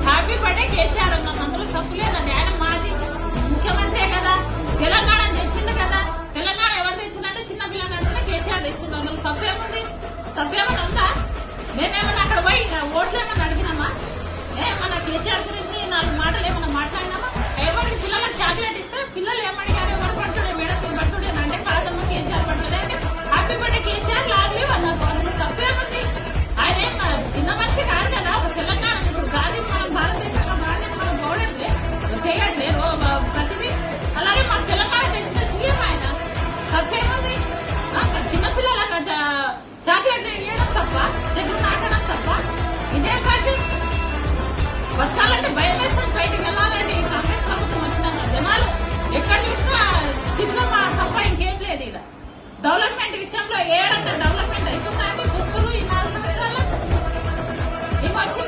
Happy birthday KCR అన్నాం, అందులో తప్పు లేదండి. ఆయన మాజీ ముఖ్యమంత్రే కదా, తెలంగాణ తెచ్చిండు కదా. తెలంగాణ ఎవరు తెచ్చిందంటే చిన్న పిల్లలు అంటే కేసీఆర్ తెచ్చిండు, అందులో తప్పేముంది? తప్పేమన్నా ఉందా? మేమేమన్నా అక్కడ పోయి ఓట్లు ఏమన్నా అడిగినామా? మన కేసీఆర్ గురించి 4 మాటలు ఏమన్నా మాట్లాడినామా? ఎవరికి పిల్లలకు చాక్లెట్ ఇస్తే పిల్లలు ఏమడిగారు, ఎవరు పడుతుండే మేడం మీరు పడుతుండే అంటే కాదమ్మా కేసీఆర్ పడుతుండే అంటే హ్యాపీ బర్త్డే కేసీఆర్ లాగలేవు అన్నారు. అందులో తప్పేముంది? ఆయన ఏం చిన్న మనిషి కాదు కదా. ఒక తెలంగాణ ఇప్పుడు గాంధీ మనం భారతదేశంలో గాంధీ మనం గౌరవలే చేయట్లేదు ప్రతిదీ. అలాగే మన తెలంగాణ తెచ్చిన సీఎం ఆయన, తప్పేముంది? చిన్నపిల్లలకు చాక్లెట్లు ఇవ్వడం తప్ప, దగ్గర నాటడం తప్ప, ఇదే పార్టీ బతకాలంటే భయం వేస్తుంది. బయటకు వెళ్ళాలంటే ఈ కాంగ్రెస్ ప్రభుత్వం వచ్చిన జనాలు ఎక్కడ చూసినా తిరుగులో తప్ప ఇంకేం లేదు. ఇక్కడ డెవలప్మెంట్ విషయంలో ఏడంటే డెవలప్మెంట్ అవుతుందంటే పుస్తకాలు ఈ 4 సంవత్సరాలు ఇవి వచ్చి